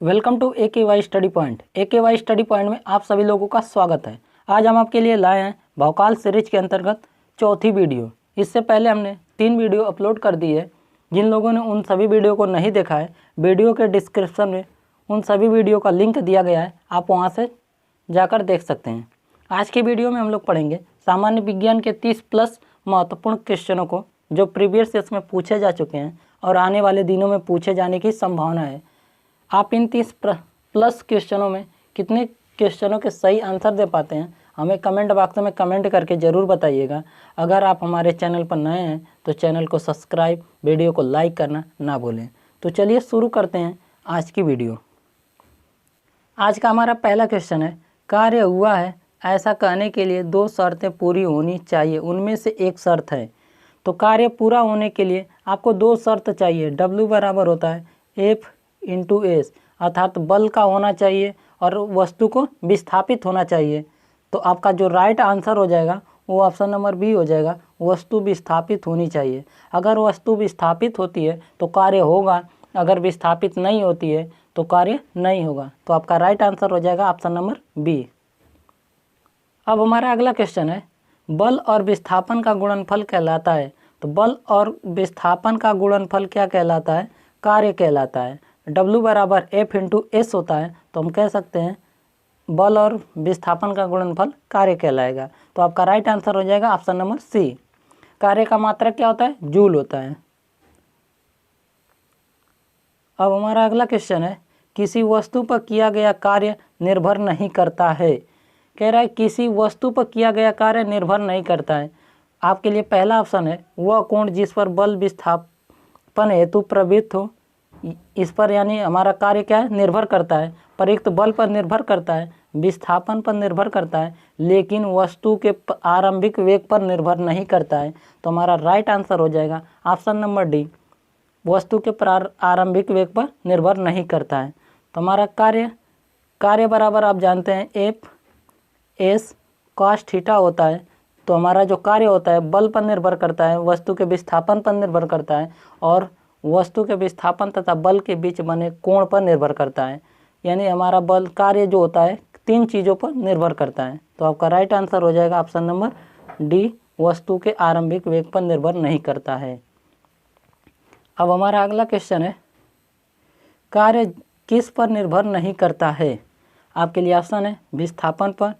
Welcome to AKY study point. AKY study point में आप सभी लोगों का स्वागत है। आज हम आपके लिए लाए हैं भौकाल सीरीज के अंतर्गत चौथी वीडियो। इससे पहले हमने 3 वीडियो अपलोड कर दी है। जिन लोगों ने उन सभी वीडियो को नहीं देखा है, वीडियो के डिस्क्रिप्शन में उन सभी वीडियो का लिंक दिया गया है, आप वहाँ से जाकर देख सकते हैं। आज की वीडियो में हम लोग पढ़ेंगे सामान्य विज्ञान के 30+ महत्वपूर्ण क्वेश्चनों को जो प्रीवियस ईयर्स में पूछे जा चुके हैं और आने वाले दिनों में पूछे जाने की संभावना है। आप इन 30+ क्वेश्चनों में कितने क्वेश्चनों के सही आंसर दे पाते हैं, हमें कमेंट बॉक्स में कमेंट करके ज़रूर बताइएगा। अगर आप हमारे चैनल पर नए हैं तो चैनल को सब्सक्राइब, वीडियो को लाइक करना ना भूलें। तो चलिए शुरू करते हैं आज की वीडियो। आज का हमारा पहला क्वेश्चन है, कार्य हुआ है ऐसा कहने के लिए 2 शर्तें पूरी होनी चाहिए, उनमें से एक शर्त है। तो कार्य पूरा होने के लिए आपको 2 शर्त चाहिए। W बराबर होता है F × S, अर्थात बल का होना चाहिए और वस्तु को विस्थापित होना चाहिए। तो आपका जो राइट आंसर हो जाएगा वो ऑप्शन नंबर बी हो जाएगा, वस्तु विस्थापित होनी चाहिए। अगर वस्तु विस्थापित होती है तो कार्य होगा, अगर विस्थापित नहीं होती है तो कार्य नहीं होगा। तो आपका राइट आंसर हो जाएगा ऑप्शन नंबर बी। अब हमारा अगला क्वेश्चन है, बल और विस्थापन का गुणनफल कहलाता है। तो बल और विस्थापन का गुणनफल क्या कहलाता है? कार्य कहलाता है। W बराबर F × S होता है, तो हम कह सकते हैं बल और विस्थापन का गुणनफल कार्य कहलाएगा। तो आपका राइट आंसर हो जाएगा ऑप्शन नंबर सी। कार्य का मात्रक क्या होता है? जूल होता है। अब हमारा अगला क्वेश्चन है, किसी वस्तु पर किया गया कार्य निर्भर नहीं करता है। कह रहा है किसी वस्तु पर किया गया कार्य निर्भर नहीं करता है। आपके लिए पहला ऑप्शन है वह कोण जिस पर बल विस्थापन हेतु प्रवृत्त हो, इस पर यानी हमारा कार्य क्या है? निर्भर करता है। प्रयुक्त बल पर निर्भर करता है, विस्थापन पर निर्भर करता है, लेकिन वस्तु के आरंभिक वेग पर निर्भर नहीं करता है। तो हमारा राइट आंसर हो जाएगा ऑप्शन नंबर डी, वस्तु के आरंभिक वेग पर निर्भर नहीं करता है। तो हमारा कार्य बराबर आप जानते हैं F/S cos थीटा होता है। तो हमारा जो कार्य होता है बल पर निर्भर करता है, वस्तु के विस्थापन पर निर्भर करता है और वस्तु के विस्थापन तथा बल के बीच बने कोण पर निर्भर करता है। यानी हमारा बल कार्य जो होता है 3 चीज़ों पर निर्भर करता है। तो आपका राइट आंसर हो जाएगा ऑप्शन नंबर डी, वस्तु के आरंभिक वेग पर निर्भर नहीं करता है। अब हमारा अगला क्वेश्चन है, कार्य किस पर निर्भर नहीं करता है? आपके लिए ऑप्शन है विस्थापन पर,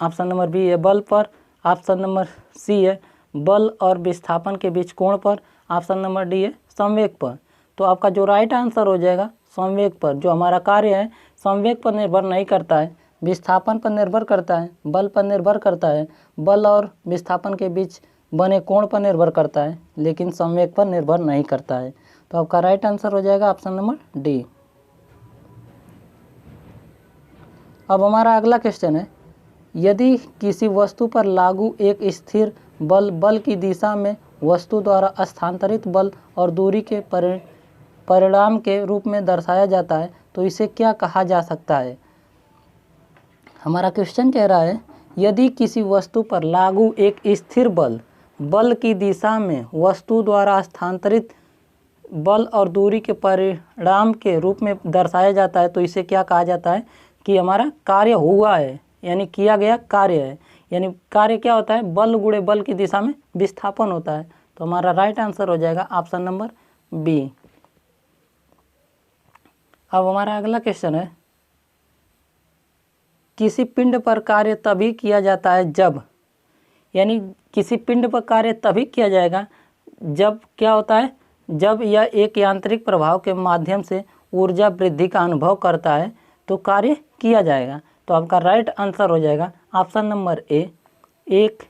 ऑप्शन नंबर बी है बल पर, ऑप्शन नंबर सी है बल और विस्थापन के बीच कोण पर, ऑप्शन नंबर डी है संवेग पर। तो आपका जो राइट आंसर हो जाएगा संवेग पर। जो हमारा कार्य है संवेग पर निर्भर नहीं करता है, विस्थापन पर निर्भर करता है, बल पर निर्भर करता है, बल और विस्थापन के बीच बने कोण पर निर्भर करता है, लेकिन संवेग पर निर्भर नहीं करता है। तो आपका राइट आंसर हो जाएगा ऑप्शन नंबर डी। अब हमारा अगला क्वेश्चन है, यदि किसी वस्तु पर लागू एक स्थिर बल की दिशा में वस्तु द्वारा स्थानांतरित बल और दूरी के परिणाम के रूप में दर्शाया जाता है तो इसे क्या कहा जा सकता है? हमारा क्वेश्चन कह रहा है, यदि किसी वस्तु पर लागू एक स्थिर बल की दिशा में वस्तु द्वारा स्थानांतरित बल और दूरी के परिणाम के रूप में दर्शाया जाता है तो इसे क्या कहा जाता है? कि हमारा कार्य हुआ है, यानी किया गया कार्य है। यानी कार्य क्या होता है? बल गुणे बल की दिशा में विस्थापन होता है। तो हमारा राइट आंसर हो जाएगा ऑप्शन नंबर बी। अब हमारा अगला क्वेश्चन है, किसी पिंड पर कार्य तभी किया जाता है जब, यानी किसी पिंड पर कार्य तभी किया जाएगा जब क्या होता है? जब यह एक यांत्रिक प्रभाव के माध्यम से ऊर्जा वृद्धि का अनुभव करता है तो कार्य किया जाएगा। तो आपका राइट आंसर हो जाएगा ऑप्शन नंबर ए, एक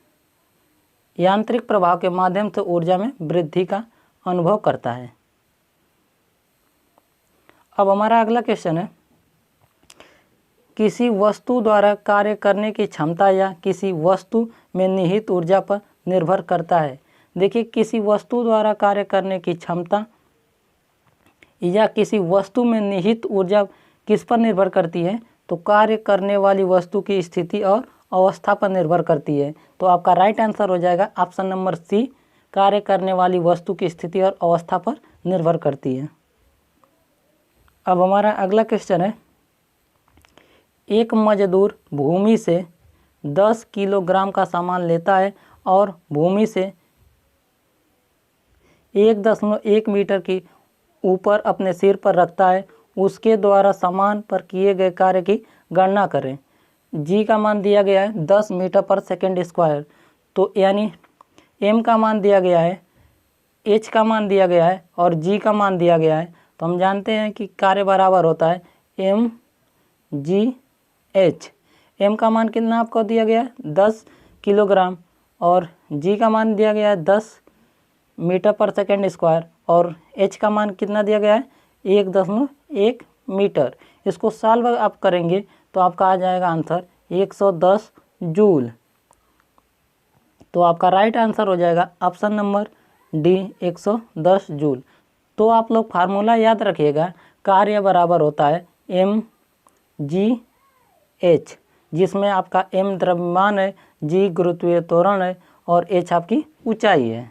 यांत्रिक प्रभाव के माध्यम से ऊर्जा में वृद्धि का अनुभव करता है। अब हमारा अगला क्वेश्चन है, किसी वस्तु द्वारा कार्य करने की क्षमता या किसी वस्तु में निहित ऊर्जा पर निर्भर करता है। देखिए, किसी वस्तु द्वारा कार्य करने की क्षमता या किसी वस्तु में निहित ऊर्जा किस पर निर्भर करती है? तो कार्य करने वाली वस्तु की स्थिति और अवस्था पर निर्भर करती है। तो आपका राइट आंसर हो जाएगा ऑप्शन नंबर सी, कार्य करने वाली वस्तु की स्थिति और अवस्था पर निर्भर करती है। अब हमारा अगला क्वेश्चन है, एक मजदूर भूमि से 10 किलोग्राम का सामान लेता है और भूमि से 1.1 मीटर की ऊपर अपने सिर पर रखता है। उसके द्वारा सामान पर किए गए कार्य की गणना करें। जी का मान दिया गया है 10 मीटर पर सेकेंड स्क्वायर, तो यानी एम का मान दिया गया है, एच का मान दिया गया है और जी का मान दिया गया है। तो हम जानते हैं कि कार्य बराबर होता है एम जी एच। एम का मान कितना आपको दिया गया है 10 किलोग्राम और जी का मान दिया गया है 10 मीटर पर सेकेंड स्क्वायर और एच का मान कितना दिया गया है 1.1 मीटर। इसको सॉल्व आप करेंगे तो आपका आ जाएगा आंसर 110 जूल। तो आपका राइट आंसर हो जाएगा ऑप्शन नंबर डी 110 जूल। तो आप लोग फार्मूला याद रखिएगा, कार्य बराबर होता है एम जी एच, जिसमें आपका एम द्रव्यमान है, जी गुरुत्वीय त्वरण है और एच आपकी ऊंचाई है।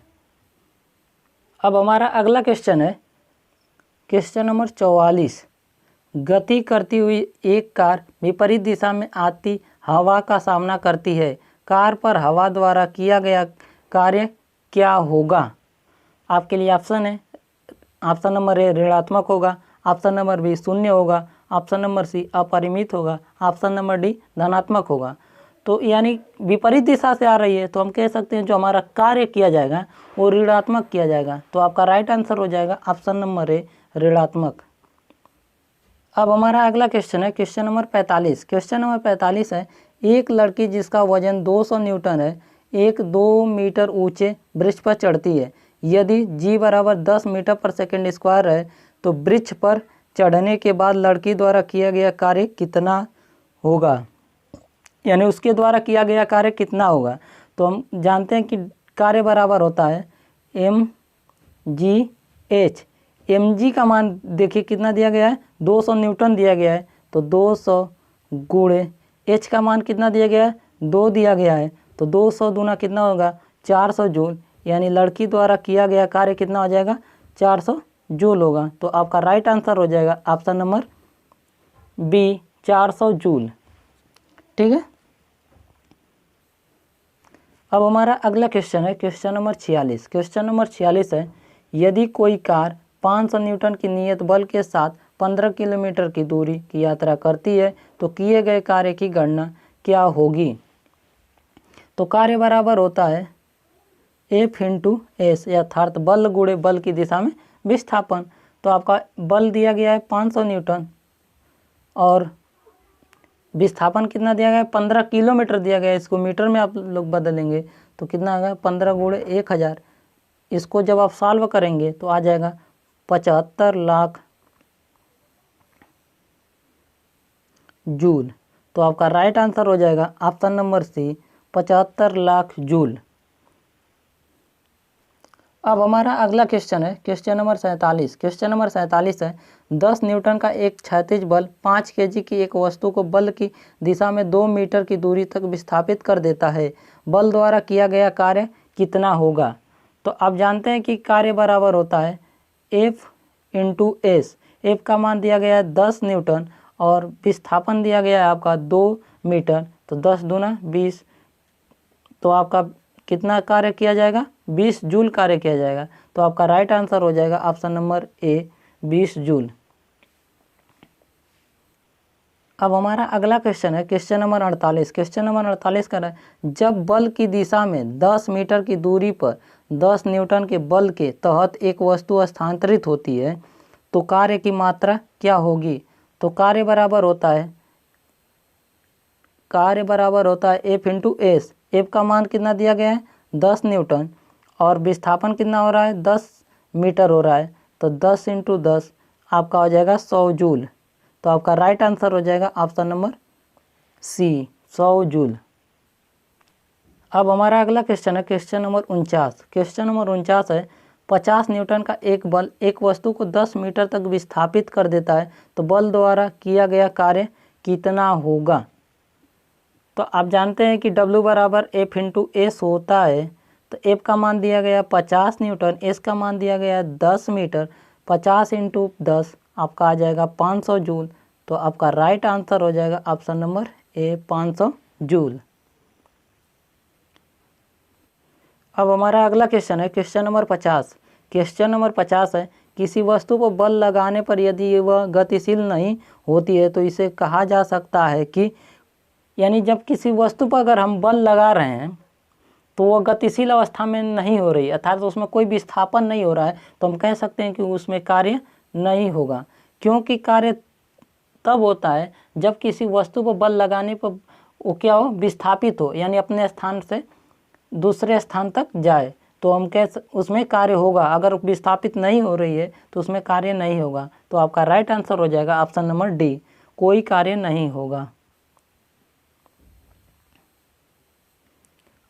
अब हमारा अगला क्वेश्चन है क्वेश्चन नंबर 44। गति करती हुई एक कार विपरीत दिशा में आती हवा का सामना करती है। कार पर हवा द्वारा किया गया कार्य क्या होगा? आपके लिए ऑप्शन है, ऑप्शन नंबर ए ऋणात्मक होगा, ऑप्शन नंबर बी शून्य होगा, ऑप्शन नंबर सी अपरिमित होगा, ऑप्शन नंबर डी धनात्मक होगा। तो यानी विपरीत दिशा से आ रही है तो हम कह सकते हैं जो हमारा कार्य किया जाएगा वो ऋणात्मक किया जाएगा। तो आपका राइट आंसर हो जाएगा ऑप्शन नंबर ए ऋणात्मक। अब हमारा अगला क्वेश्चन है क्वेश्चन नंबर 45। क्वेश्चन नंबर 45 है, एक लड़की जिसका वजन 200 न्यूटन है एक 2 मीटर ऊंचे वृक्ष पर चढ़ती है। यदि जी बराबर 10 मीटर पर सेकेंड स्क्वायर है तो वृक्ष पर चढ़ने के बाद लड़की द्वारा किया गया कार्य कितना होगा? यानी उसके द्वारा किया गया कार्य कितना होगा? तो हम जानते हैं कि कार्य बराबर होता है M G H. M G का मान देखिए कितना दिया गया है 200 न्यूटन दिया गया है, तो 200 गुणे एच का मान कितना दिया गया है 2 दिया गया है, तो 200 दूना कितना होगा 400 जूल। यानी लड़की द्वारा किया गया कार्य कितना हो जाएगा 400 जूल होगा। तो आपका राइट आंसर हो जाएगा ऑप्शन नंबर बी 400 जूल। ठीक है। अब हमारा अगला क्वेश्चन है क्वेश्चन नंबर 46। क्वेश्चन नंबर 46 है, यदि कोई कार 500 न्यूटन की नियत बल के साथ 15 किलोमीटर की दूरी की यात्रा करती है तो किए गए कार्य की गणना क्या होगी? तो कार्य बराबर होता है एफ इंटू एस, अर्थात बल गुणे बल की दिशा में विस्थापन। तो आपका बल दिया गया है 500 न्यूटन और विस्थापन कितना दिया गया है 15 किलोमीटर दिया गया है। इसको मीटर में आप लोग बदलेंगे तो कितना आएगा 15 गुणे 1000। इसको जब आप सॉल्व करेंगे तो आ जाएगा 75 लाख जूल। तो आपका राइट आंसर हो जाएगा option number C 75 lakh joule. अब हमारा अगला क्वेश्चन है क्वेश्चन नंबर 47। क्वेश्चन नंबर 47 है, 10 न्यूटन का एक क्षैतिज बल 5 केजी की एक वस्तु को बल की दिशा में 2 मीटर की दूरी तक विस्थापित कर देता है। बल द्वारा किया गया कार्य कितना होगा? तो आप जानते हैं कि कार्य बराबर होता है एफ इंटू एस। एफ का मान दिया गया है 10 न्यूटन और विस्थापन दिया गया है आपका 2 मीटर, तो 10 दूना 20। तो आपका कितना कार्य किया जाएगा 20 जूल कार्य किया जाएगा। तो आपका राइट आंसर हो जाएगा ऑप्शन नंबर ए 20 जूल। अब हमारा अगला क्वेश्चन है क्वेश्चन नंबर 48। क्वेश्चन नंबर 48 कर रहा है, जब बल की दिशा में 10 मीटर की दूरी पर 10 न्यूटन के बल के तहत एक वस्तु स्थानांतरित होती है तो कार्य की मात्रा क्या होगी? तो कार्य बराबर होता है एफ इंटू एस। एफ का मान कितना दिया गया है 10 न्यूटन और विस्थापन कितना हो रहा है 10 मीटर हो रहा है, तो 10 इंटू 10 आपका हो जाएगा 100 जूल। तो आपका राइट आंसर हो जाएगा ऑप्शन नंबर सी 100 जूल। अब हमारा अगला क्वेश्चन है क्वेश्चन नंबर 49। क्वेश्चन नंबर 49 है, 50 न्यूटन का एक बल एक वस्तु को 10 मीटर तक विस्थापित कर देता है तो बल द्वारा किया गया कार्य कितना होगा? तो आप जानते हैं कि W बराबर एफ इंटू एस होता है। तो एफ का मान दिया गया 50 न्यूटन, एस का मान दिया गया 10 मीटर, 50 इंटू 10 आपका आ जाएगा 500 जूल। तो आपका राइट आंसर हो जाएगा ऑप्शन नंबर ए 500 जूल। अब हमारा अगला क्वेश्चन है क्वेश्चन नंबर 50। क्वेश्चन नंबर 50 है, किसी वस्तु को बल लगाने पर यदि वह गतिशील नहीं होती है तो इसे कहा जा सकता है कि, यानी जब किसी वस्तु पर अगर हम बल लगा रहे हैं तो वह गतिशील अवस्था में नहीं हो रही, अर्थात उसमें कोई विस्थापन नहीं हो रहा है, तो हम कह सकते हैं कि उसमें कार्य नहीं होगा। क्योंकि कार्य तब होता है जब किसी वस्तु पर बल लगाने पर वो क्या हो, विस्थापित हो, यानी अपने स्थान से दूसरे स्थान तक जाए, तो हम उसमें कार्य होगा। अगर विस्थापित नहीं हो रही है तो उसमें कार्य नहीं होगा। तो आपका राइट आंसर हो जाएगा ऑप्शन नंबर डी, कोई कार्य नहीं होगा।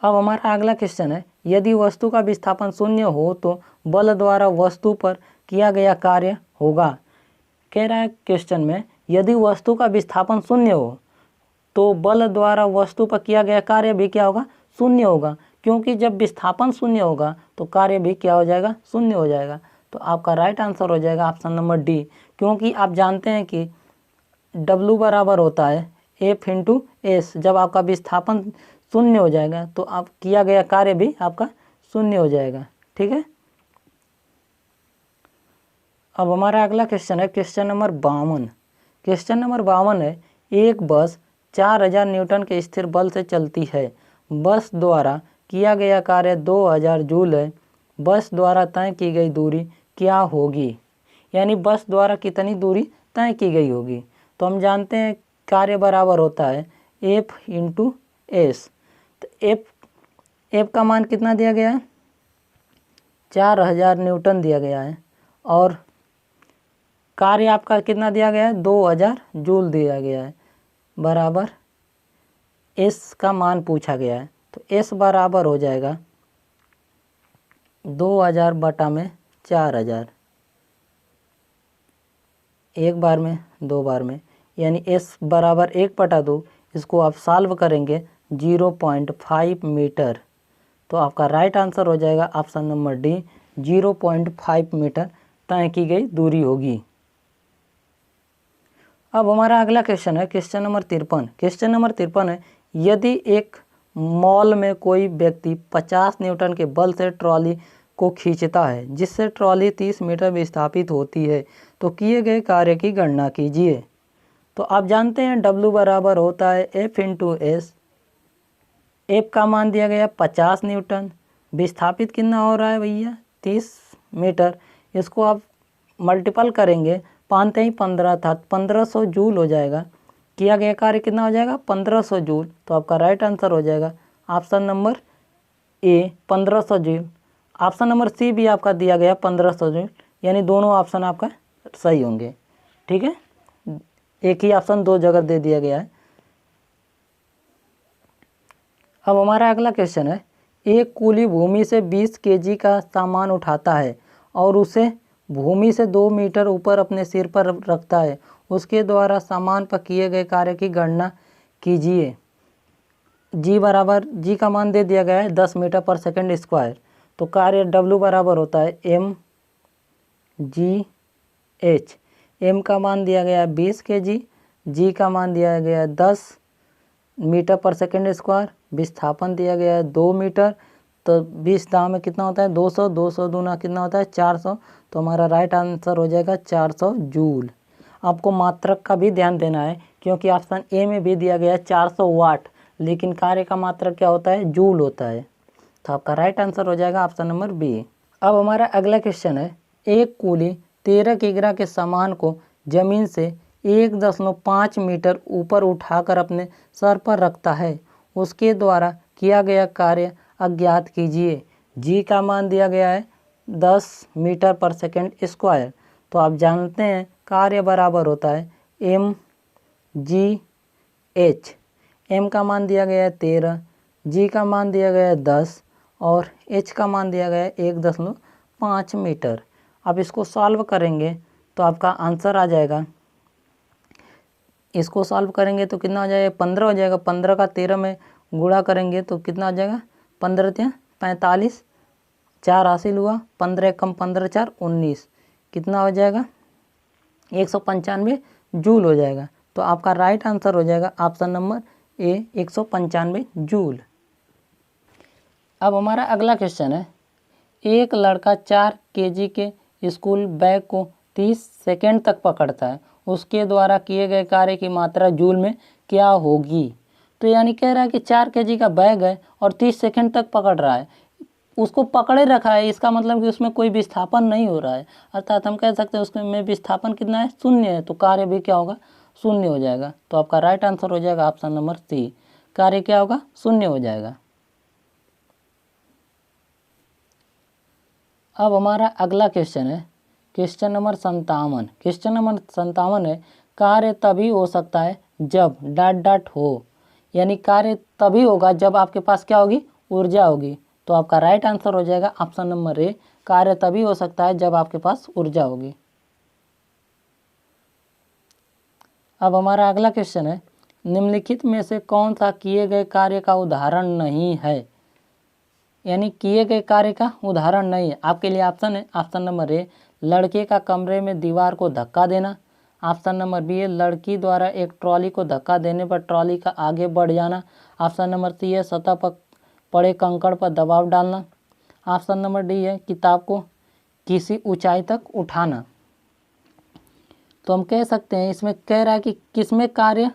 अब हमारा अगला क्वेश्चन है, यदि वस्तु का विस्थापन शून्य हो तो बल द्वारा वस्तु पर किया गया कार्य होगा। कह रहा है क्वेश्चन में, यदि वस्तु का विस्थापन शून्य हो तो बल द्वारा वस्तु पर किया गया कार्य भी क्या होगा, शून्य होगा। क्योंकि जब विस्थापन शून्य होगा तो कार्य भी क्या हो जाएगा, शून्य हो जाएगा। तो आपका राइट आंसर हो जाएगा ऑप्शन नंबर डी। क्योंकि आप जानते हैं कि W बराबर होता है F इंटू एस। जब आपका विस्थापन शून्य हो जाएगा तो आप किया गया कार्य भी आपका शून्य हो जाएगा। ठीक है। अब हमारा अगला क्वेश्चन है क्वेश्चन नंबर 52। क्वेश्चन नंबर 52 है, एक बस 4000 न्यूटन के स्थिर बल से चलती है। बस द्वारा किया गया कार्य 2000 जूल है। बस द्वारा तय की गई दूरी क्या होगी, यानी बस द्वारा कितनी दूरी तय की गई होगी। तो हम जानते हैं कार्य बराबर होता है F इंटू एस। तो F का मान कितना दिया गया है, 4000 न्यूटन दिया गया है, और कार्य आपका कितना दिया गया है, 2000 जूल दिया गया है, बराबर S का मान पूछा गया है। तो S बराबर हो जाएगा 2000 बटा में 4000, एक बार में दो बार में, यानी S बराबर 1/2। इसको आप सॉल्व करेंगे 0.5 मीटर। तो आपका राइट आंसर हो जाएगा ऑप्शन नंबर डी, 0.5 मीटर तय की गई दूरी होगी। अब हमारा अगला क्वेश्चन है क्वेश्चन नंबर 53। क्वेश्चन नंबर 53 है, यदि एक मॉल में कोई व्यक्ति 50 न्यूटन के बल से ट्रॉली को खींचता है जिससे ट्रॉली 30 मीटर विस्थापित होती है, तो किए गए कार्य की गणना कीजिए। तो आप जानते हैं W बराबर होता है F इंटू एस। F का मान दिया गया 50 न्यूटन, विस्थापित कितना हो रहा है भैया, 30 मीटर। इसको आप मल्टीपल करेंगे, पानते ही 15 था, 1500 जूल हो जाएगा। किया गया कार्य कितना हो जाएगा, 1500 जूल। तो आपका राइट आंसर हो जाएगा option number A 1500 joule. Option number C भी आपका दिया गया 1500 जूल, यानी दोनों ऑप्शन आपका सही होंगे। ठीक है, एक ही ऑप्शन दो जगह दे दिया गया है। अब हमारा अगला क्वेश्चन है, एक कूली भूमि से 20 केजी का सामान उठाता है और उसे भूमि से 2 मीटर ऊपर अपने सिर पर रखता है। उसके द्वारा सामान पर किए गए कार्य की गणना कीजिए। जी का मान दे दिया गया है 10 मीटर पर सेकंड स्क्वायर। तो कार्य W बराबर होता है mgh। M का मान दिया गया है 20 kg, G का मान दिया गया है 10 मीटर पर सेकंड स्क्वायर, विस्थापन दिया गया है 2 मीटर। तो 20 दाम में कितना होता है, 200, 200 दूना कितना होता है 400। तो हमारा राइट आंसर हो जाएगा 400 जूल। आपको मात्रक का भी ध्यान देना है, क्योंकि ऑप्शन ए में भी दिया गया है 400 वाट, लेकिन कार्य का मात्रक क्या होता है, जूल होता है। तो आपका राइट आंसर हो जाएगा ऑप्शन नंबर बी। अब हमारा अगला क्वेश्चन है, एक कूली 13 किग्रा के सामान को जमीन से 1.5 मीटर ऊपर उठाकर अपने सर पर रखता है। उसके द्वारा किया गया कार्य अज्ञात कीजिए। जी का मान दिया गया है 10 मीटर पर सेकंड स्क्वायर। तो आप जानते हैं कार्य बराबर होता है mgh। m का मान दिया गया है 13, g का मान दिया गया है 10 और h का मान दिया गया है 1.5 मीटर। आप इसको सॉल्व करेंगे तो आपका आंसर आ जाएगा, इसको सॉल्व करेंगे तो कितना हो जाएगा, 15 हो जाएगा। 15 का 13 में गुणा करेंगे तो कितना हो जाएगा, 15 × 45, 4 हासिल हुआ, 15 कम 15 4 19, कितना हो जाएगा 195 जूल हो जाएगा। तो आपका राइट आंसर हो जाएगा ऑप्शन नंबर ए 195 जूल। अब हमारा अगला क्वेश्चन है, एक लड़का 4 केजी के स्कूल बैग को 30 सेकेंड तक पकड़ता है, उसके द्वारा किए गए कार्य की मात्रा जूल में क्या होगी। तो यानी कह रहा है कि 4 केजी का बैग है और 30 सेकेंड तक पकड़ रहा है, उसको पकड़े रखा है, इसका मतलब कि उसमें कोई विस्थापन नहीं हो रहा है, अर्थात हम कह सकते हैं उसमें विस्थापन कितना है, शून्य है। तो कार्य भी क्या होगा, शून्य हो जाएगा। तो आपका राइट आंसर हो जाएगा ऑप्शन नंबर सी, कार्य क्या होगा, शून्य हो जाएगा। अब हमारा अगला क्वेश्चन है क्वेश्चन नंबर 57। क्वेश्चन नंबर 57 है, कार्य तभी हो सकता है जब डॉट डॉट हो, यानी कार्य तभी होगा जब आपके पास क्या होगी, ऊर्जा होगी। तो आपका राइट आंसर हो जाएगा ऑप्शन नंबर ए, कार्य तभी हो सकता है जब आपके पास ऊर्जा होगी। अब हमारा अगला क्वेश्चन है, निम्नलिखित में से कौन सा किए गए कार्य का उदाहरण नहीं है, यानी किए गए कार्य का उदाहरण नहीं है। आपके लिए ऑप्शन है, ऑप्शन नंबर ए लड़के का कमरे में दीवार को धक्का देना, ऑप्शन नंबर बी है लड़की द्वारा एक ट्रॉली को धक्का देने पर ट्रॉली का आगे बढ़ जाना, ऑप्शन नंबर सी है सतह पर पड़े कंकड़ पर दबाव डालना, ऑप्शन नंबर डी है किताब को किसी ऊंचाई तक उठाना। तो हम कह सकते हैं इसमें कह रहा है कि किसमें कार्य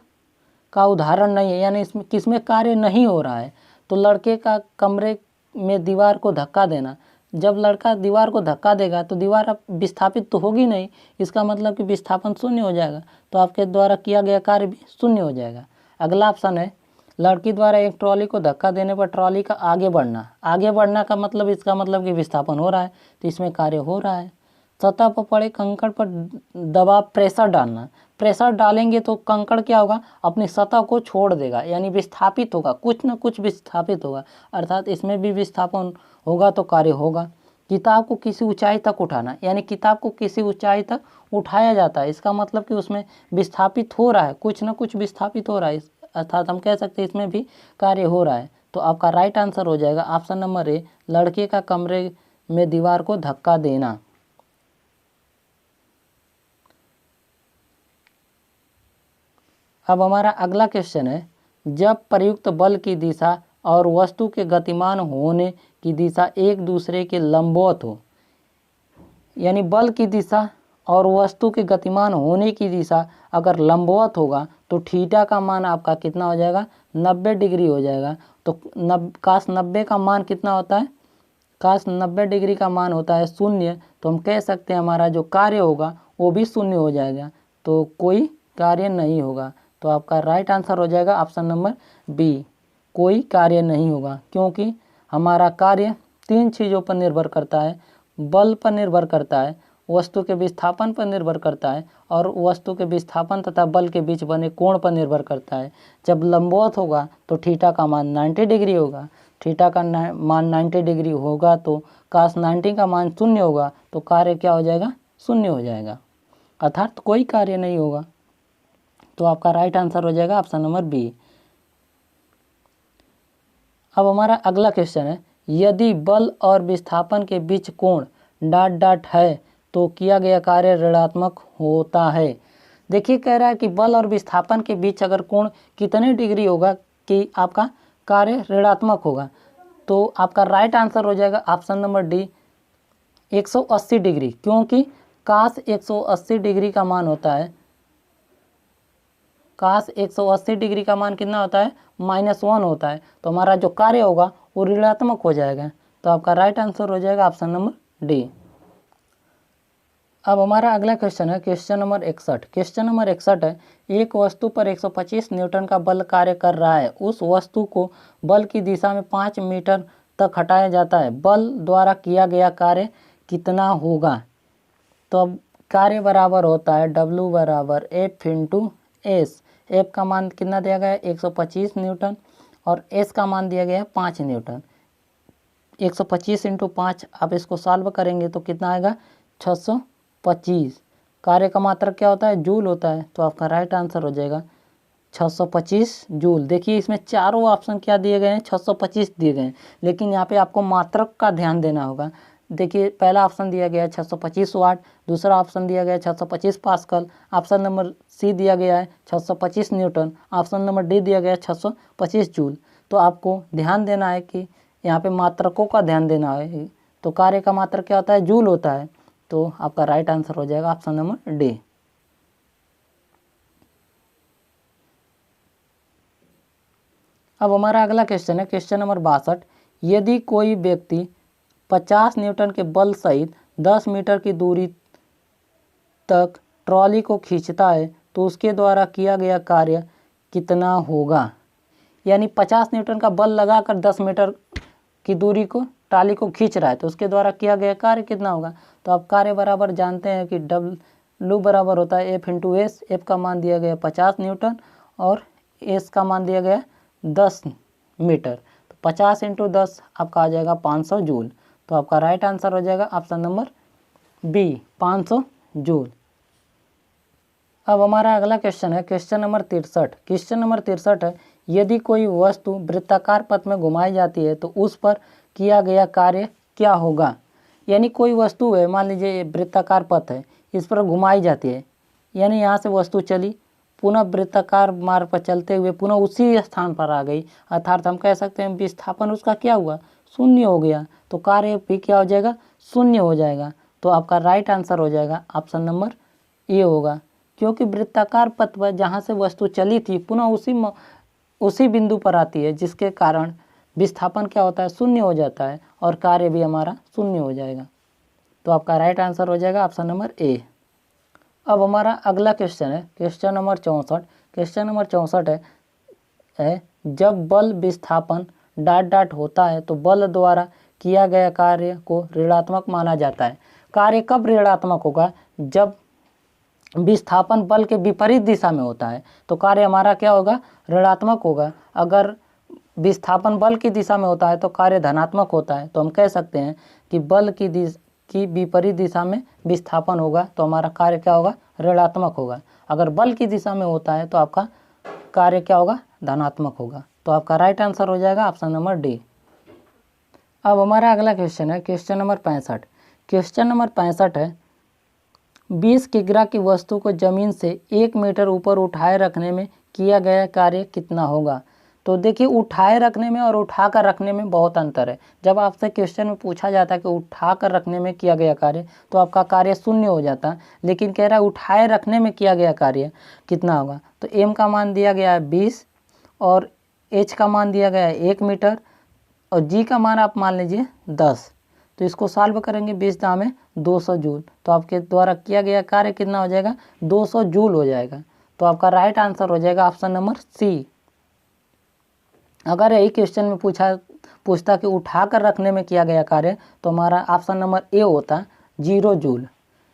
का उदाहरण नहीं है, यानी इसमें किसमें कार्य नहीं हो रहा है। तो लड़के का कमरे में दीवार को धक्का देना, जब लड़का दीवार को धक्का देगा तो दीवार अब विस्थापित तो होगी नहीं, इसका मतलब कि विस्थापन शून्य हो जाएगा। तो आपके द्वारा किया गया कार्य भी शून्य हो जाएगा। अगला ऑप्शन है लड़की द्वारा एक ट्रॉली को धक्का देने पर ट्रॉली का आगे बढ़ना, आगे बढ़ना का मतलब इसका मतलब कि विस्थापन हो रहा है, तो इसमें कार्य हो रहा है। सतह पर पड़े कंकड़ पर दबाव प्रेशर डालना, प्रेशर डालेंगे तो कंकड़ क्या होगा, अपनी सतह को छोड़ देगा, यानी विस्थापित होगा, कुछ न कुछ विस्थापित होगा, अर्थात इसमें भी विस्थापन होगा तो कार्य होगा। किताब को किसी ऊंचाई तक उठाना, यानी किताब को किसी ऊंचाई तक उठाया जाता है, इसका मतलब कि उसमें विस्थापित हो रहा है, कुछ न कुछ विस्थापित हो रहा है, अर्थात हम कह सकते हैं इसमें भी कार्य हो रहा है। तो आपका राइट आंसर हो जाएगा ऑप्शन नंबर ए लड़के का कमरे में दीवार को धक्का देना। अब हमारा अगला क्वेश्चन है, जब प्रयुक्त बल की दिशा और वस्तु के गतिमान होने की दिशा एक दूसरे के लंबवत हो, यानी बल की दिशा और वस्तु के गतिमान होने की दिशा अगर लंबवत होगा तो थीटा का मान आपका कितना हो जाएगा, 90 डिग्री हो जाएगा। तो काश 90 का मान कितना होता है, काश 90 डिग्री का मान होता है शून्य, तो हम कह सकते हैं हमारा जो कार्य होगा वो भी शून्य हो जाएगा, तो कोई कार्य नहीं होगा। तो आपका राइट आंसर हो जाएगा ऑप्शन नंबर बी, कोई कार्य नहीं होगा, क्योंकि हमारा कार्य 3 चीज़ों पर निर्भर करता है, बल पर निर्भर करता है, वस्तु के विस्थापन पर निर्भर करता है और वस्तु के विस्थापन तथा बल के बीच बने कोण पर निर्भर करता है। जब लंबवत होगा तो थीटा का मान 90 डिग्री होगा, थीटा का मान 90 डिग्री होगा तो काश 90 का मान शून्य होगा तो कार्य क्या हो जाएगा, शून्य हो जाएगा, अर्थात कोई कार्य नहीं होगा। तो आपका राइट आंसर हो जाएगा ऑप्शन नंबर बी। अब हमारा अगला क्वेश्चन है, यदि बल और विस्थापन के बीच कोण डॉट डॉट है तो किया गया कार्य ऋणात्मक होता है। देखिए कह रहा है कि बल और विस्थापन के बीच अगर कोण कितने डिग्री होगा कि आपका कार्य ऋणात्मक होगा। तो आपका राइट आंसर हो जाएगा ऑप्शन नंबर डी 180 डिग्री, क्योंकि काश 180 डिग्री का मान होता है, काश 180 डिग्री का मान कितना होता है, -1 होता है, तो हमारा जो कार्य होगा वो ऋणात्मक हो जाएगा। तो आपका राइट आंसर हो जाएगा ऑप्शन नंबर डी। अब हमारा अगला क्वेश्चन है क्वेश्चन नंबर 61। क्वेश्चन नंबर 61 है, एक वस्तु पर 125 न्यूटन का बल कार्य कर रहा है, उस वस्तु को बल की दिशा में 5 मीटर तक हटाया जाता है, बल द्वारा किया गया कार्य कितना होगा। तो अब कार्य बराबर होता है W बराबर F इंटू एस, एफ का मान कितना दिया गया है 125 न्यूटन और एस का मान दिया गया है 5 न्यूटन। 125 इंटू 5 आप इसको सॉल्व करेंगे तो कितना आएगा 625। कार्य का मात्रक क्या होता है, जूल होता है, तो आपका राइट आंसर हो जाएगा 625 जूल। देखिए इसमें चारों ऑप्शन क्या दिए गए हैं, 625 दिए गए हैं, लेकिन यहाँ पे आपको मात्रक का ध्यान देना होगा। देखिए पहला ऑप्शन दिया गया है 625 वाट, दूसरा ऑप्शन दिया गया है 625 पास्कल, ऑप्शन नंबर सी दिया गया है 625 न्यूटन, ऑप्शन नंबर डी दिया गया है 625 जूल। तो आपको ध्यान देना है कि यहाँ पे मात्रकों का ध्यान देना है। तो कार्य का मात्रक क्या होता है? जूल होता है। तो आपका राइट आंसर हो जाएगा ऑप्शन नंबर डी। अब हमारा अगला क्वेश्चन है क्वेश्चन नंबर 62। यदि कोई व्यक्ति 50 न्यूटन के बल सहित 10 मीटर की दूरी तक ट्रॉली को खींचता है तो उसके द्वारा किया गया कार्य कितना होगा? यानी 50 न्यूटन का बल लगाकर 10 मीटर की दूरी को ट्रॉली को खींच रहा है तो उसके द्वारा किया गया कार्य कितना होगा? तो आप कार्य बराबर जानते हैं कि W बराबर होता है F इंटू एस। एफ का मान दिया गया 50 न्यूटन और एस का मान दिया गया 10 मीटर। तो 50 इंटू 10 आपका आ जाएगा 500 जूल। तो आपका राइट आंसर हो जाएगा ऑप्शन नंबर बी 500 जूल। अब हमारा अगला क्वेश्चन है क्वेश्चन नंबर 63। क्वेश्चन नंबर 63 है यदि कोई वस्तु वृत्ताकार पथ में घुमाई जाती है तो उस पर किया गया कार्य क्या होगा? यानी कोई वस्तु है, मान लीजिए ये वृत्ताकार पथ है, इस पर घुमाई जाती है, यानी यहाँ से वस्तु चली, पुनः वृत्ताकार मार्ग पर चलते हुए पुनः उसी स्थान पर आ गई, अर्थात हम कह सकते हैं विस्थापन उसका क्या हुआ? शून्य हो गया। तो कार्य भी क्या हो जाएगा? शून्य हो जाएगा। तो आपका राइट आंसर हो जाएगा ऑप्शन नंबर ए होगा, क्योंकि वृत्ताकार पथ पर जहाँ से वस्तु चली थी पुनः उसी बिंदु पर आती है, जिसके कारण विस्थापन क्या होता है? शून्य हो जाता है और कार्य भी हमारा शून्य हो जाएगा। तो आपका राइट आंसर हो जाएगा ऑप्शन नंबर ए। अब हमारा अगला क्वेश्चन है क्वेश्चन नंबर 64। क्वेश्चन नंबर 64 है जब बल विस्थापन डॉट डॉट होता है तो बल द्वारा किया गया कार्य को ऋणात्मक माना जाता है। कार्य कब ऋणात्मक होगा? जब विस्थापन बल के विपरीत दिशा में होता है तो कार्य हमारा क्या होगा? ऋणात्मक होगा। अगर विस्थापन बल की दिशा में होता है तो कार्य धनात्मक होता है। तो हम कह सकते हैं कि बल की विपरीत दिशा में विस्थापन होगा तो हमारा कार्य क्या होगा? ऋणात्मक होगा। अगर बल की दिशा में होता है तो आपका कार्य क्या होगा? धनात्मक होगा। तो आपका राइट आंसर हो जाएगा ऑप्शन नंबर डी। अब हमारा अगला क्वेश्चन है क्वेश्चन नंबर 65। क्वेश्चन नंबर 65 है 20 किग्रा की वस्तु को जमीन से 1 मीटर ऊपर उठाए रखने में किया गया कार्य कितना होगा? तो देखिए उठाए रखने में और उठा कर रखने में बहुत अंतर है। जब आपसे क्वेश्चन में पूछा जाता है कि उठा कर रखने में किया गया कार्य तो आपका कार्य शून्य हो जाता है, लेकिन कह रहा है उठाए रखने में किया गया कार्य कितना होगा? तो एम का मान दिया गया है 20 और एच का मान दिया गया है 1 मीटर और जी का मान आप मान लीजिए 10। तो इसको सॉल्व करेंगे 20 दाम में 200 जूल। तो आपके द्वारा किया गया कार्य कितना हो जाएगा? 200 जूल हो जाएगा। तो आपका राइट आंसर हो जाएगा ऑप्शन नंबर सी। अगर यही क्वेश्चन में पूछता कि उठा कर रखने में किया गया कार्य तो हमारा ऑप्शन नंबर ए होता 0 जूल,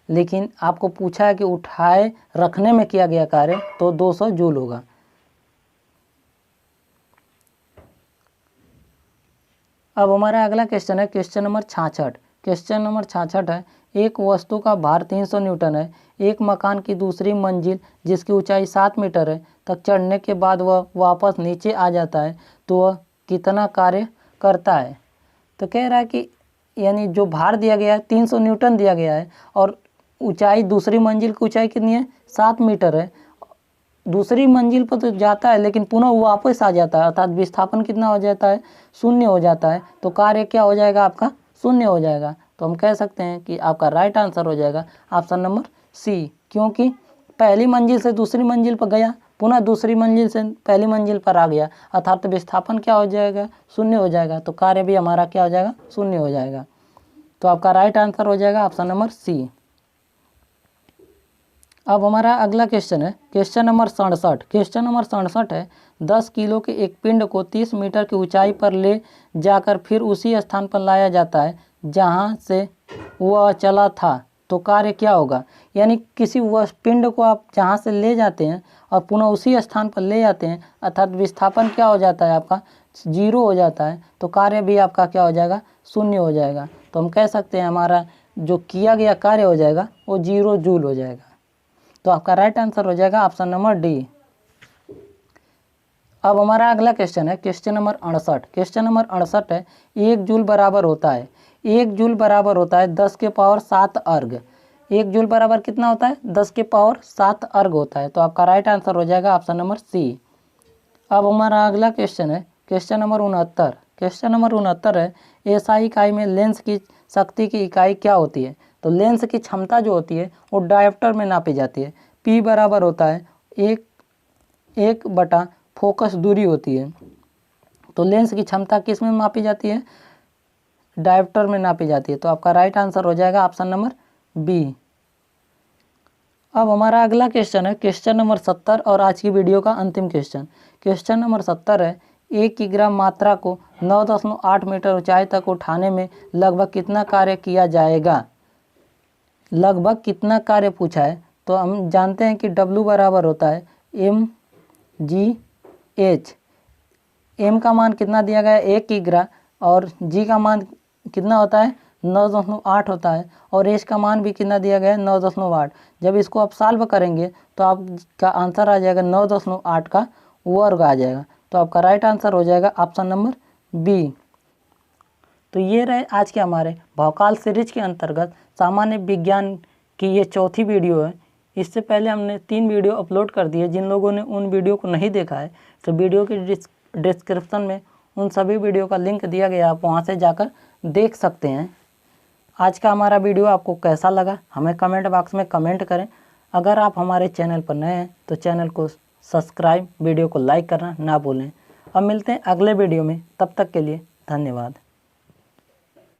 लेकिन आपको पूछा है कि उठाए रखने में किया गया कार्य तो 200 जूल होगा। अब हमारा अगला क्वेश्चन है क्वेश्चन नंबर 66। क्वेश्चन नंबर 66 है एक वस्तु का भार 300 न्यूटन है, एक मकान की दूसरी मंजिल जिसकी ऊंचाई 7 मीटर है तक चढ़ने के बाद वह वापस नीचे आ जाता है तो वह कितना कार्य करता है? तो कह रहा है कि यानी जो भार दिया गया है 300 न्यूटन दिया गया है और ऊंचाई दूसरी मंजिल की ऊंचाई कितनी है? 7 मीटर है। दूसरी मंजिल पर तो जाता है लेकिन पुनः वापस आ जाता है, अर्थात विस्थापन कितना हो जाता है? शून्य हो जाता है। तो कार्य क्या हो जाएगा? आपका शून्य हो जाएगा। तो हम कह सकते हैं कि आपका राइट आंसर हो जाएगा ऑप्शन नंबर सी, क्योंकि पहली मंजिल से दूसरी मंजिल पर गया पुनः दूसरी मंजिल से पहली मंजिल पर आ गया, अर्थात विस्थापन क्या हो जाएगा? शून्य हो जाएगा। तो कार्य भी हमारा क्या हो जाएगा? शून्य हो जाएगा। तो आपका राइट आंसर हो जाएगा ऑप्शन नंबर सी। अब हमारा अगला क्वेश्चन है क्वेश्चन नंबर 67। क्वेश्चन नंबर 67 है 10 किलो के एक पिंड को 30 मीटर की ऊंचाई पर ले जाकर फिर उसी स्थान पर लाया जाता है जहां से वह चला था तो कार्य क्या होगा? यानी किसी पिंड को आप जहां से ले जाते हैं और पुनः उसी स्थान पर ले जाते हैं, अर्थात विस्थापन क्या हो जाता है? आपका 0 हो जाता है। तो कार्य भी आपका क्या हो जाएगा? शून्य हो जाएगा। तो हम कह सकते हैं हमारा जो किया गया कार्य हो जाएगा वो 0 जूल हो जाएगा। तो आपका राइट आंसर हो जाएगा ऑप्शन नंबर डी। अब हमारा अगला क्वेश्चन है क्वेश्चन नंबर 68। क्वेश्चन नंबर 68 है 1 जूल बराबर होता है 1 जूल बराबर होता है 10 के पावर 7 अर्ग। 1 जूल बराबर कितना होता है? 10 के पावर 7 अर्ग होता है। तो आपका राइट आंसर हो जाएगा ऑप्शन नंबर सी। अब हमारा अगला क्वेश्चन है क्वेश्चन नंबर 69। क्वेश्चन नंबर 69 है, एसआई इकाई में लेंस की शक्ति की इकाई क्या होती है? तो लेंस की क्षमता जो होती है वो डायोप्टर में नापी जाती है। P बराबर होता है 1/, फोकस दूरी होती है। तो लेंस की क्षमता किस में मापी जाती है? डायोप्टर में नापी जाती है। तो आपका राइट आंसर हो जाएगा ऑप्शन नंबर बी। अब हमारा अगला क्वेश्चन है क्वेश्चन नंबर 70 और आज की वीडियो का अंतिम क्वेश्चन। क्वेश्चन नंबर 70 है, 1 किग्रा मात्रा को 9.8 मीटर ऊंचाई तक उठाने में लगभग कितना कार्य किया जाएगा? लगभग कितना कार्य पूछा है। तो हम जानते हैं कि W बराबर होता है mgh। m का मान कितना दिया गया है? 1 किग्रा, और g का मान कितना होता है? 9.8 होता है, और h का मान भी कितना दिया गया है? 9.8। जब इसको आप सॉल्व करेंगे तो आपका आंसर आ जाएगा 9.8 का वर्ग आ जाएगा। तो आपका राइट आंसर हो जाएगा ऑप्शन नंबर बी। तो ये रहे आज के हमारे भौकाल सीरीज के अंतर्गत सामान्य विज्ञान की ये चौथी वीडियो है। इससे पहले हमने 3 वीडियो अपलोड कर दिए। जिन लोगों ने उन वीडियो को नहीं देखा है तो वीडियो की डिस्क्रिप्शन में उन सभी वीडियो का लिंक दिया गया, आप वहां से जाकर देख सकते हैं। आज का हमारा वीडियो आपको कैसा लगा हमें कमेंट बॉक्स में कमेंट करें। अगर आप हमारे चैनल पर नए हैं तो चैनल को सब्सक्राइब, वीडियो को लाइक करना ना भूलें। अब मिलते हैं अगले वीडियो में, तब तक के लिए धन्यवाद।